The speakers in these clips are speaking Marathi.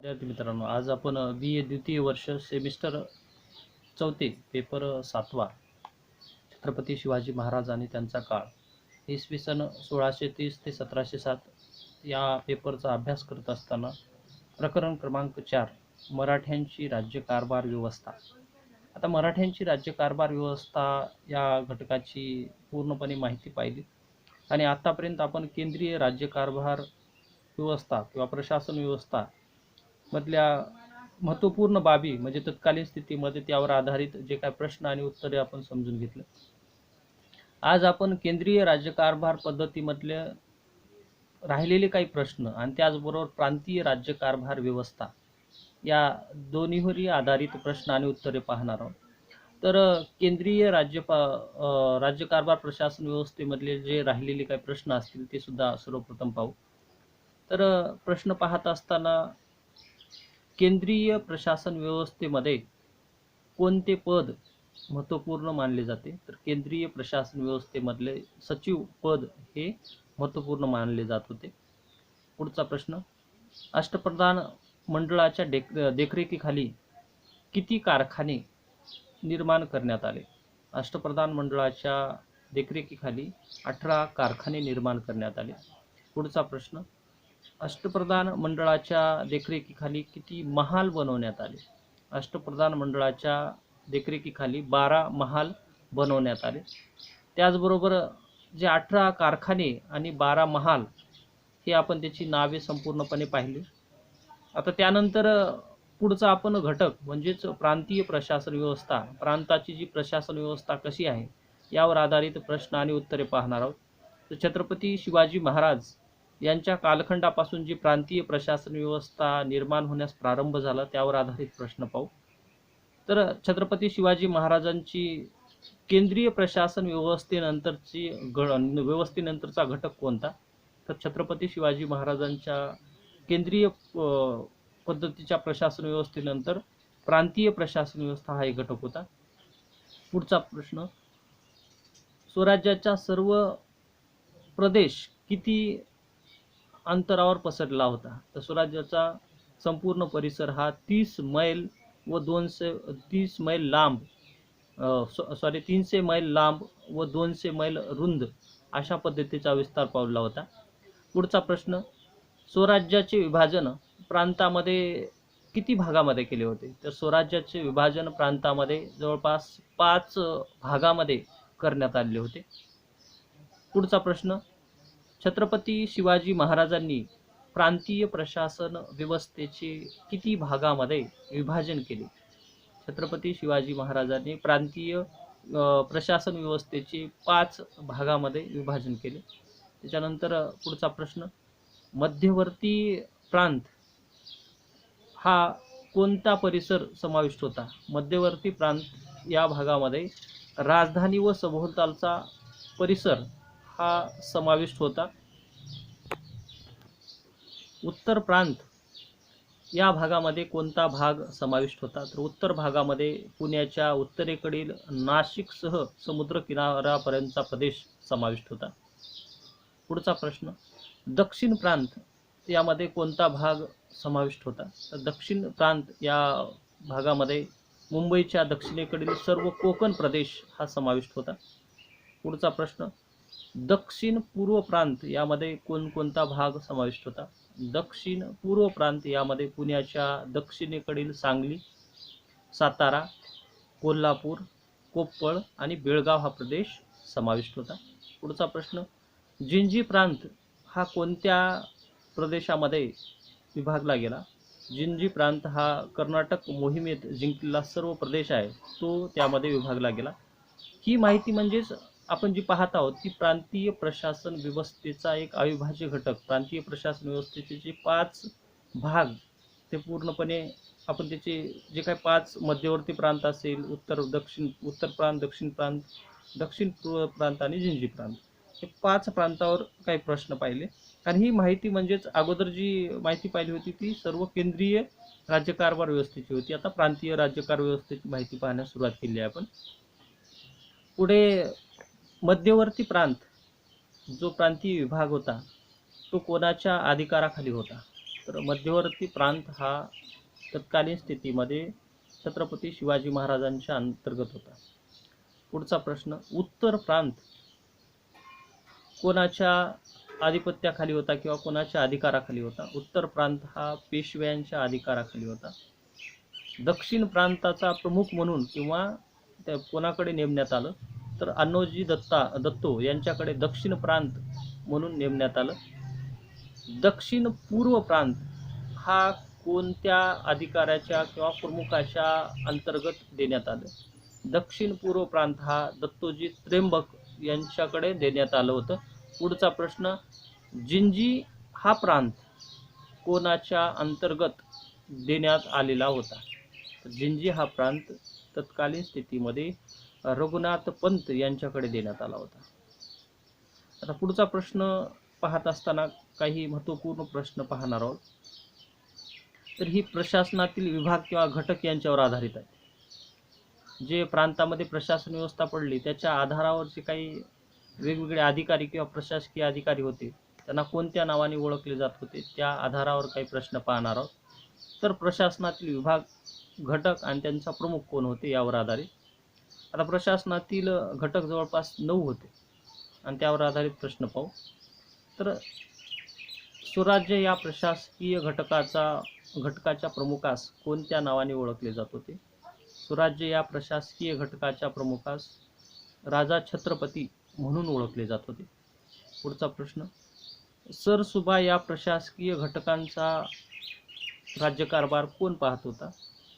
विद्यार्थी मित्रांनो, आज आपण बी ए द्वितीय वर्ष सेमिस्टर चौथे पेपर 7वा छत्रपती शिवाजी महाराज आणि त्यांचा काळ इसवी सन 1630 ते 1707 या पेपरचा अभ्यास करत असताना प्रकरण क्रमांक 4 मराठ्यांची राज्यकारभार व्यवस्था. आता मराठ्यांची राज्यकारभार व्यवस्था या घटकाची पूर्णपणे माहिती पाहिली आणि आतापर्यंत आपण केंद्रीय राज्यकारभार व्यवस्था किंवा प्रशासन व्यवस्था मधल्या महत्त्वपूर्ण बाबी म्हणजे तत्कालीन स्थितीमध्ये त्यावर आधारित जे काही प्रश्न आणि उत्तरे आपण समजून घेतले. आज आपण केंद्रीय राज्यकारभार पद्धतीमधले राहिलेले काही प्रश्न आणि त्याचबरोबर प्रांतीय राज्यकारभार व्यवस्था या दोन्हीवरही आधारित प्रश्न आणि उत्तरे पाहणार आहोत. तर केंद्रीय राज्यकारभार प्रशासन व्यवस्थेमधले जे राहिलेले काही प्रश्न असतील ते सुद्धा सर्वप्रथम पाहू. तर प्रश्न पाहत असताना केंद्रीय प्रशासन व्यवस्थेमध्ये कोणते पद महत्त्वपूर्ण मानले जाते? तर केंद्रीय प्रशासन व्यवस्थेमधले सचिव पद हे महत्त्वपूर्ण मानले जात होते. पुढचा प्रश्न, अष्टप्रधान मंडळाच्या देखरेखीखाली किती कारखाने निर्माण करण्यात आले? अष्टप्रधान मंडळाच्या देखरेखीखाली 18 कारखाने निर्माण करण्यात आले. पुढचा प्रश्न, अष्टप्रधान मंडळाच्या देखरेखीखाली किती महाल बनवण्यात आले? अष्टप्रधान मंडळाच्या देखरेखीखाली 12 महाल बनवण्यात आले. त्याचबरोबर जे 18 कारखाने आणि 12 महाल हे आपण त्याची नावे संपूर्णपणे पाहिली. आता त्यानंतर पुढचा आपण घटक म्हणजेच प्रांतीय प्रशासन व्यवस्था, प्रांताची जी प्रशासन व्यवस्था कशी आहे यावर आधारित प्रश्न आणि उत्तरे पाहणार आहोत. तर छत्रपती शिवाजी महाराज यांच्या कालखंडापासून जी प्रांतीय प्रशासन व्यवस्था निर्माण होण्यास प्रारंभ झाला त्यावर आधारित प्रश्न पाहू. तर छत्रपती शिवाजी महाराजांची केंद्रीय प्रशासन व्यवस्थेनंतरचा घटक कोणता? तर छत्रपती शिवाजी महाराजांच्या केंद्रीय पद्धतीच्या प्रशासन व्यवस्थेनंतर प्रांतीय प्रशासन व्यवस्था हा एक घटक होता. पुढचा प्रश्न, स्वराज्याचा सर्व प्रदेश किती अंतरावर पसरला होता? तर स्वराज्याचा संपूर्ण परिसर हा 30 मैल व 300 मैल लांब व 200 मैल रुंद अशा पद्धतीचा विस्तार पावला होता. पुढचा प्रश्न, स्वराज्याचे विभाजन प्रांतामध्ये किती भागामध्ये केले होते? तर स्वराज्याचे विभाजन प्रांतामध्ये जवळपास 5 भागामध्ये करण्यात आले होते. पुढचा प्रश्न, छत्रपती शिवाजी महाराजांनी प्रांतीय प्रशासन व्यवस्थेचे किती भागामध्ये विभाजन केले? छत्रपती शिवाजी महाराजांनी प्रांतीय प्रशासन व्यवस्थेचे 5 भागामध्ये विभाजन केले. त्याच्यानंतर पुढचा प्रश्न, मध्यवर्ती प्रांत हा कोणता परिसर समाविष्ट होता? मध्यवर्ती प्रांत या भागामध्ये राजधानी व सभोवतालचा परिसर हा समाविष्ट होता. उत्तर प्रांत या भागामध्ये कोणता भाग समाविष्ट होता? तर उत्तर भागामध्ये पुण्याच्या उत्तरेकडील नाशिकसह समुद्र किनाऱ्यापर्यंतचा प्रदेश समाविष्ट होता. पुढचा प्रश्न, दक्षिण प्रांत यामध्ये कोणता भाग समाविष्ट होता? तर दक्षिण प्रांत या भागामध्ये मुंबईच्या दक्षिणेकडील सर्व कोकण प्रदेश हा समाविष्ट होता. पुढचा प्रश्न, दक्षिण पूर्व प्रांत यामध्ये कोणकोणता भाग समाविष्ट होता? दक्षिण पूर्व प्रांत यामध्ये पुण्याच्या दक्षिणेकडील सांगली, सातारा, कोल्हापूर, कोप्पळ आणि बेळगाव हा प्रदेश समाविष्ट होता. पुढचा प्रश्न, जिंजी प्रांत हा कोणत्या प्रदेशामध्ये विभागला गेला? जिंजी प्रांत हा कर्नाटक मोहिमेत जिंकलेला सर्व प्रदेश आहे तो त्यामध्ये विभागला गेला. ही माहिती म्हणजेच आपण जी पाहत आहोत ती प्रांतीय प्रशासन व्यवस्थेचा एक अविभाज्य घटक. प्रांतीय प्रशासन व्यवस्थेचे जे 5 भाग ते पूर्णपणे आपण त्याचे जे काही 5 मध्यवर्ती प्रांत असेल, उत्तर प्रांत, दक्षिण प्रांत, दक्षिण पूर्व प्रांत आणि जिंजी प्रांत, हे 5 प्रांतावर काही प्रश्न पाहिले. आणि ही माहिती म्हणजेच अगोदर जी माहिती पाहिली होती ती सर्व केंद्रीय राज्यकारभार व्यवस्थेची होती. आता प्रांतीय राज्यकारभार व्यवस्थेची माहिती पाहण्यास सुरुवात केली आहे आपण. पुढे मध्यवर्ती प्रांत जो प्रांतीय विभाग होता तो कोणाच्या अधिकाराखाली होता? तर मध्यवर्ती प्रांत हा तत्कालीन स्थितीमध्ये छत्रपती शिवाजी महाराजांच्या अंतर्गत होता. पुढचा प्रश्न, उत्तर प्रांत कोणाच्या आधिपत्याखाली होता किंवा कोणाच्या अधिकाराखाली होता? उत्तर प्रांत हा पेशव्यांच्या अधिकाराखाली होता. दक्षिण प्रांताचा प्रमुख म्हणून किंवा त्या कोणाकडे नेमण्यात आलं तर अण्णोजी दत्तो यांच्याकडे दक्षिण प्रांत म्हणून नेमण्यात आलं. दक्षिण पूर्व प्रांत हा कोणत्या अधिकाऱ्याच्या किंवा प्रमुखाच्या अंतर्गत देण्यात आलं? दक्षिण पूर्व प्रांत हा दत्तोजी त्र्यंबक यांच्याकडे देण्यात आलं होतं. पुढचा प्रश्न, जिंजी हा प्रांत कोणाच्या अंतर्गत देण्यात आलेला होता? जिंजी हा प्रांत तत्कालीन स्थितीमध्ये रघुनाथ पंत यांच्याकडे देण्यात आला होता. आता पुढचा प्रश्न पाहत असताना काही महत्त्वपूर्ण प्रश्न पाहणार आहोत. तर ही प्रशासनातील विभाग किंवा घटक यांच्यावर आधारित आहे. जे प्रांतामध्ये प्रशासन व्यवस्था पडली त्याच्या आधारावर जे काही वेगवेगळे अधिकारी किंवा प्रशासकीय अधिकारी होते त्यांना कोणत्या नावाने ओळखले जात होते त्या आधारावर काही प्रश्न पाहणार आहोत. तर प्रशासनातील विभाग, घटक आणि त्यांचा प्रमुख कोण होते यावर आधारित. आता प्रशासनातील घटक जवळपास 9 होते आणि त्यावर आधारित प्रश्न पाहू. तर स्वराज्य या प्रशासकीय घटकाच्या प्रमुखास कोणत्या नावाने ओळखले जात होते? स्वराज्य या प्रशासकीय घटकाच्या प्रमुखास राजा छत्रपती म्हणून ओळखले जात होते. पुढचा प्रश्न, सरसुभा या प्रशासकीय घटकांचा राज्यकारभार कोण पाहत होता?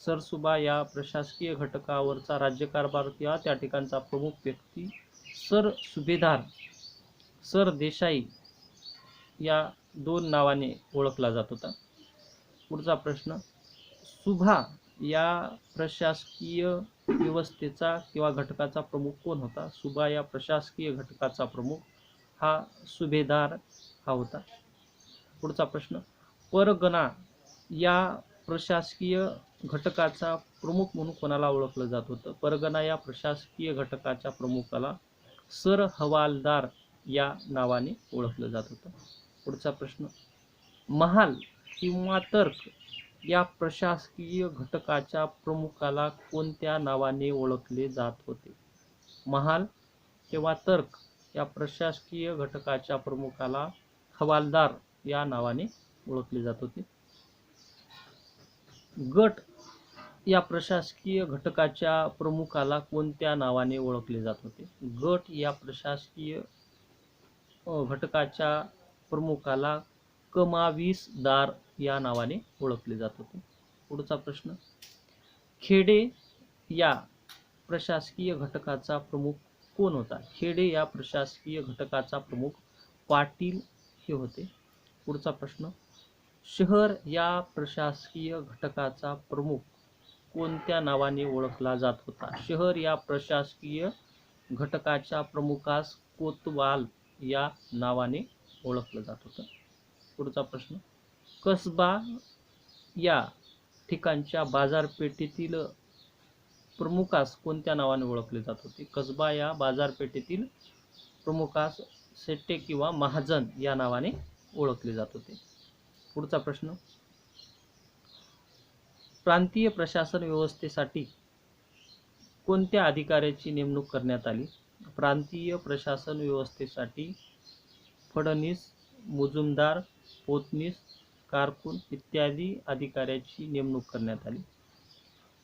सरसुभा या प्रशासकीय घटकावरचा राज्यकारभार किंवा त्या ठिकाणचा प्रमुख व्यक्ती सुभेदार सरदेसाई या 2 नावाने ओळखला जात होता. पुढचा प्रश्न, सुभा या प्रशासकीय व्यवस्थेचा किंवा घटकाचा प्रमुख कोण होता? सुभा या प्रशासकीय घटकाचा प्रमुख हा सुभेदार हा होता. पुढचा प्रश्न, परगणा या प्रशासकीय घटकाचा प्रमुख म्हणून कोणाला ओळखलं जात होतं? परगणा या प्रशासकीय घटकाच्या प्रमुखाला सर हवालदार या नावाने ओळखलं जात होतं. पुढचा प्रश्न, महाल किंवा तर्क या प्रशासकीय घटकाच्या प्रमुखाला कोणत्या नावाने ओळखले जात होते? महाल किंवा तर्क या प्रशासकीय घटकाच्या प्रमुखाला हवालदार या नावाने ओळखले जात होते. गट या प्रशासकीय घटकाच्या प्रमुखाला कोणत्या नावाने ओळखले जात होते? गट या प्रशासकीय घटकाच्या प्रमुखाला कमाविसदार या नावाने ओळखले जात होते. पुढचा प्रश्न, खेडे या प्रशासकीय घटकाचा प्रमुख कोण होता? खेडे या प्रशासकीय घटकाचा प्रमुख पाटील हे होते. पुढचा प्रश्न, शहर या प्रशासकीय घटकाचा प्रमुख कोणत्या नावाने ओळखला जात होता? शहर या प्रशासकीय घटकाच्या प्रमुखास कोतवाल या नावाने ओळखलं जात होतं. पुढचा प्रश्न, कसबा या ठिकाणच्या बाजारपेठेतील प्रमुखास कोणत्या नावाने ओळखले जात होते? कसबा या बाजारपेठेतील प्रमुखास शेट्टे किंवा महाजन या नावाने ओळखले जात होते. पुढचा प्रश्न, प्रांतीय प्रशासन व्यवस्थेसाठी कोणत्या अधिकाऱ्याची नेमणूक करण्यात आली? प्रांतीय प्रशासन व्यवस्थेसाठी फडणीस, मुजुमदार, पोतनीस, कारकून इत्यादी अधिकाऱ्याची नेमणूक करण्यात आली.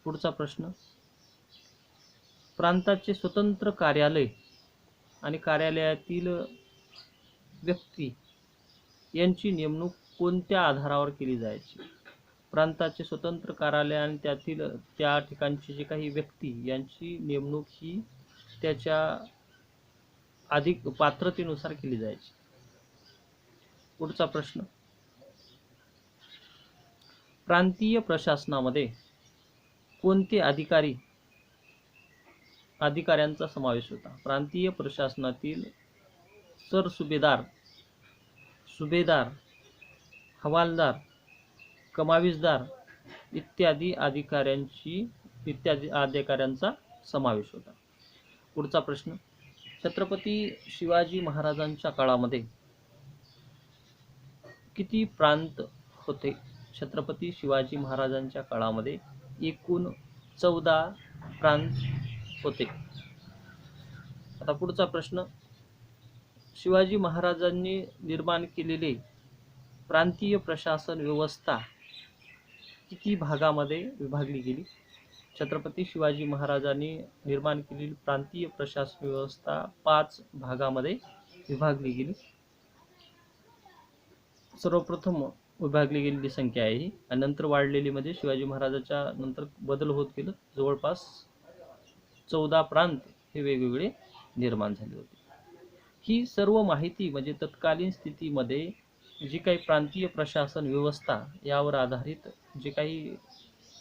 पुढचा प्रश्न, प्रांताचे स्वतंत्र कार्यालय आणि कार्यालयातील व्यक्ती यांची नेमणूक कोणत्या आधारावर केली जायची? प्रांताचे स्वतंत्र कार्यालय आणि त्या ठिकाणचे जे काही व्यक्ती यांची नेमणूक ही त्याच्या अधिक पात्रतेनुसार केली जायची. पुढचा प्रश्न, प्रांतीय प्रशासनामध्ये कोणते अधिकाऱ्यांचा समावेश होता? प्रांतीय प्रशासनातील सरसुभेदार, सुभेदार, हवालदार, कमाविसदार इत्यादी अधिकाऱ्यांचा समावेश होता. पुढचा प्रश्न, छत्रपती शिवाजी महाराजांच्या काळामध्ये किती प्रांत होते. छत्रपती शिवाजी महाराजांच्या काळामध्ये एकूण 14 प्रांत होते. आता पुढचा प्रश्न, शिवाजी महाराजांनी निर्माण केलेले प्रांतीय प्रशासन व्यवस्था किती भागामध्ये विभागली गेली? छत्रपती शिवाजी महाराजांनी निर्माण केलेली प्रांतीय प्रशासन व्यवस्था 5 भागामध्ये विभागली गेली. सर्वप्रथम विभागली गेलेली संख्या आहे ही, आणि नंतर वाढलेली म्हणजे शिवाजी महाराजांच्या नंतर बदल होत गेलं. जवळपास 14 प्रांत हे वेगवेगळे निर्माण झाले होते. ही सर्व माहिती म्हणजे तत्कालीन स्थितीमध्ये जी काही प्रांतीय प्रशासन व्यवस्था यावर आधारित जे काही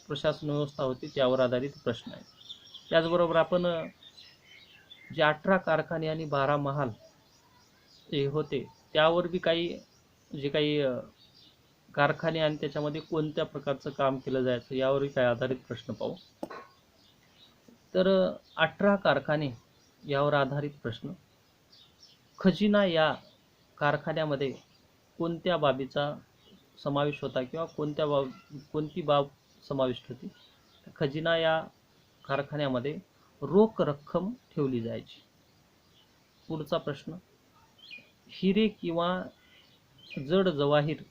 प्रशासन व्यवस्था होती त्यावर आधारित प्रश्न आहे. त्याचबरोबर आपण जे 18 कारखाने आणि 12 महाल हे होते त्यावर बी काही जे काही कारखाने आणि त्याच्यामध्ये कोणत्या प्रकारचं काम केलं जायचं यावरही काही आधारित प्रश्न पाहू. तर 18 कारखाने यावर आधारित प्रश्न, खजिना या कारखान्यामध्ये कोणत्या बाबीचा समावेश होता किंवा कोणती बाब समाविष्ट होती? खजिना या कारखान्यामध्ये रोख रक्कम ठेवली जायची. पुढचा प्रश्न, हिरे किंवा जड जवाहीर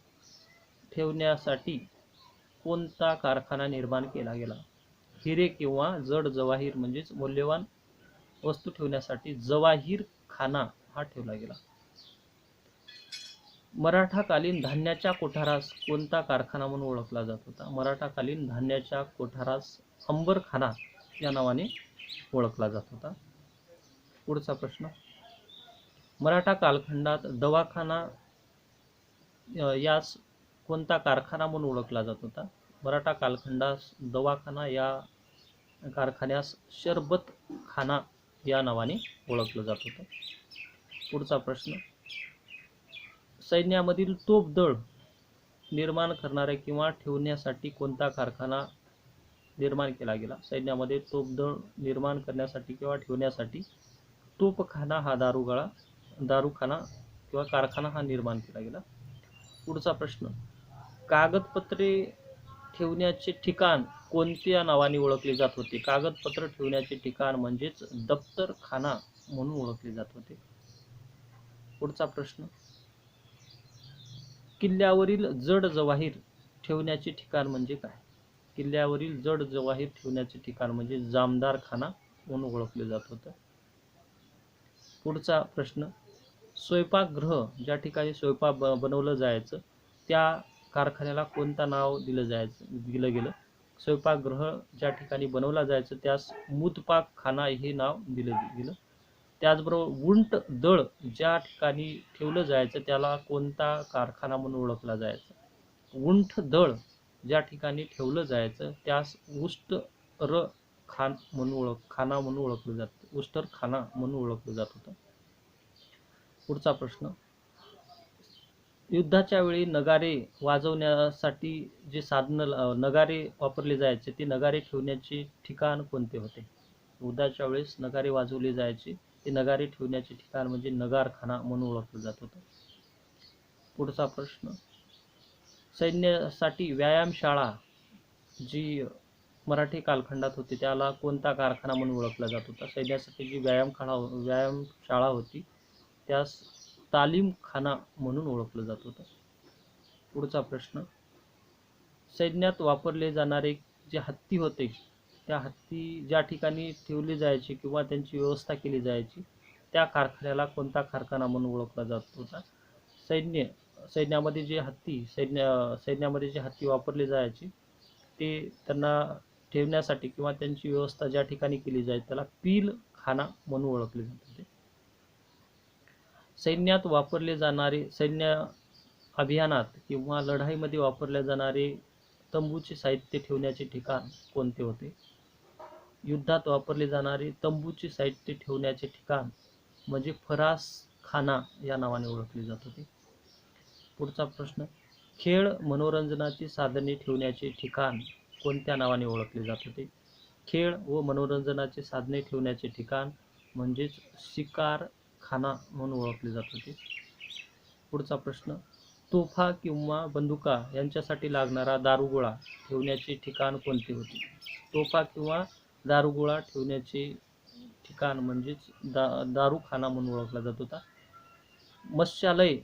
ठेवण्यासाठी कोणता कारखाना निर्माण केला गेला? हिरे किंवा जड जवाहीर म्हणजेच मौल्यवान वस्तू ठेवण्यासाठी जवाहीर खाना हा ठेवला गेला. मराठाकालीन धान्याच्या कोठारास कोणता कारखाना म्हणून ओळखला जात होता? मराठाकालीन धान्याच्या कोठारास अंबरखाना या नावाने ओळखला जात होता. पुढचा प्रश्न, मराठा कालखंडात दवाखाना यास कोणता कारखाना म्हणून ओळखला जात होता? मराठा कालखंडास दवाखाना या कारखान्यास शरबतखाना या नावाने ओळखलं जात होतं. पुढचा प्रश्न, सैन्यामधील तोफदळ निर्माण करणाऱ्या किंवा ठेवण्यासाठी कोणता कारखाना निर्माण केला गेला? सैन्यामध्ये तोफदळ निर्माण करण्यासाठी किंवा ठेवण्यासाठी तोफखाना हा दारूखाना किंवा कारखाना हा निर्माण केला गेला. पुढचा प्रश्न, कागदपत्रे ठेवण्याचे ठिकाण कोणत्या नावाने ओळखले जात होते? कागदपत्र ठेवण्याचे ठिकाण म्हणजेच दप्तरखाना म्हणून ओळखले जात होते. पुढचा प्रश्न, किल्ल्यावरील जड जवाहीर ठेवण्याचे ठिकाण म्हणजे काय? किल्ल्यावरील जड जवाहीर ठेवण्याचे ठिकाण म्हणजे जामदारखाना म्हणून ओळखले जात होतं. पुढचा प्रश्न, स्वयंपाकगृह ज्या ठिकाणी स्वयंपाक बनवलं जायचं त्या कारखान्याला कोणता नाव दिलं गेलं? स्वयंपाकगृह ज्या ठिकाणी बनवला जायचं त्यास मुतपाकखाना हे नाव दिलं गेलं. त्याचबरोबर उंट दळ ज्या ठिकाणी ठेवलं जायचं त्याला कोणता कारखाना म्हणून ओळखला जायचा? उंट दळ ज्या ठिकाणी ठेवलं जायचं त्यास उष्टरखाना म्हणून ओळखलं जात होतं. पुढचा प्रश्न, युद्धाच्या वेळी नगारे वाजवण्यासाठी जे नगारे वापरले जायचे ते नगारे ठेवण्याचे ठिकाण कोणते होते? युद्धाच्या वेळेस नगारे वाजवले जायचे ते नगारे ठेवण्याचे ठिकाण म्हणजे नगारखाना म्हणून ओळखलं जात होतं. पुढचा प्रश्न, सैन्यासाठी व्यायामशाळा जी मराठी कालखंडात होती त्याला कोणता कारखाना म्हणून ओळखला जात होता? सैन्यासाठी जी व्यायामशाळा होती त्यास तालीमखाना म्हणून ओळखलं जात होतं. पुढचा प्रश्न, सैन्यात वापरले जाणारे जे हत्ती होते त्या हत्ती ज्या ठिकाणी ठेवले जायचे किंवा त्यांची व्यवस्था केली जायची त्या कारखान्याला कोणता कारखाना म्हणून ओळखला जात होता? सैन्यामध्ये जे हत्ती वापरले जायचे ते त्यांना ठेवण्यासाठी किंवा त्यांची व्यवस्था ज्या ठिकाणी केली जायची त्याला पीलखाना म्हणून ओळखले जात होते. सैन्यात वापरले जाणारे सैन्य अभियानात किंवा लढाईमध्ये वापरले जाणारे तंबूचे साहित्य ठेवण्याचे ठिकाण कोणते होते? युद्धात वापरले जाणारे तंबूचे साहित्य ठेवण्याचे ठिकाण म्हणजे फरासखाना या नावाने ओळखले जात होते. पुढचा प्रश्न, खेळ मनोरंजनाची साधने ठेवण्याचे ठिकाण कोणत्या नावाने ओळखले जात होते? खेळ व मनोरंजनाची साधने ठेवण्याचे ठिकाण म्हणजेच शिकारखाना म्हणून ओळखले जात होते. पुढचा प्रश्न, तोफा किंवा बंदुका यांच्यासाठी लागणारा दारुगोळा ठेवण्याचे ठिकाण कोणते होते? तोफा किंवा दारुगोळा ठेवण्याचे ठिकाण म्हणजेच दारूखाना म्हणून ओळखला जात होता. मत्स्यालय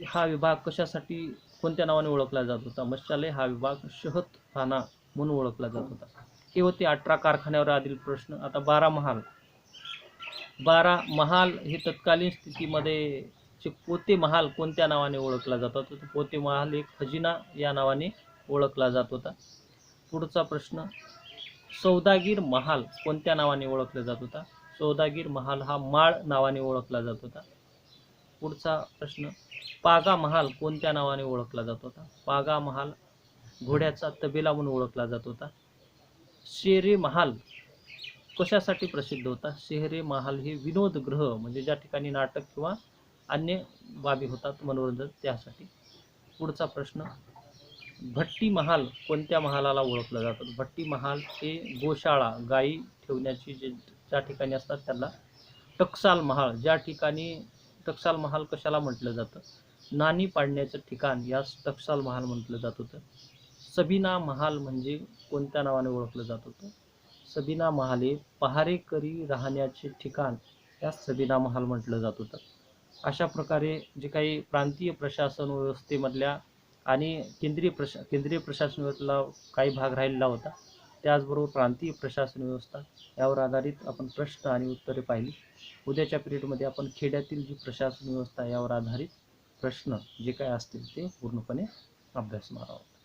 हा विभाग कशासाठी कोणत्या नावाने ओळखला जात होता? मत्स्यालय हा विभाग शहतखाना म्हणून ओळखला जात होता. हे होते 18 कारखान्यावर आधील प्रश्न. आता 12 महाल. 12 महाल हे तत्कालीन स्थितीमध्ये पोते महाल कोणत्या नावाने ओळखला जात होता? पोते महाल एक खजिना या नावाने ओळखला जात होता. पुढचा प्रश्न, सौदागीर महाल कोणत्या नावाने ओळखला जात होता? सौदागीर महाल हा माळ नावाने ओळखला जात होता. पुढचा प्रश्न, पागा महाल कोणत्या नावाने ओळखला जात होता? पागा महाल घोड्याचा तबेला म्हणून ओळखला जात होता. शेरे महाल कशासाठी प्रसिद्ध होता? शेरे महाल हे विनोदगृह म्हणजे ज्या ठिकाणी नाटक किंवा अन्य बाबी होतात मनोरंजन त्यासाठी. पुढचा प्रश्न, भट्टी महाल कोणत्या महालाला ओळखलं जातं? भट्टी महाल हे गोशाळा गायी ठेवण्याची ज्या ठिकाणी असतात त्याला टकसाल महाल, ज्या ठिकाणी टकसाल महाल कशाला म्हटलं जातं? नाणी पाडण्याचं ठिकाण यास टकसाल महाल म्हटलं जात होतं. सबिना महाल म्हणजे कोणत्या नावाने ओळखलं जात होतं? सबिना महाल हे पहारेकरी राहण्याचे ठिकाण यास सबिना महाल म्हटलं जात होतं. अशा प्रकारे जे काही प्रांतीय प्रशासन व्यवस्थेमधल्या आणि केंद्रीय प्रशासन व्यवस्थेला काही भाग राहिलेला होता, त्याचबरोबर प्रांतीय प्रशासन व्यवस्था यावर आधारित आपण प्रश्न आणि उत्तरे पाहिली. उद्याच्या पिरियडमध्ये आपण खेड्यातील जी प्रशासन व्यवस्था यावर आधारित प्रश्न जे काय असतील ते पूर्णपणे अभ्यासणार आहोत.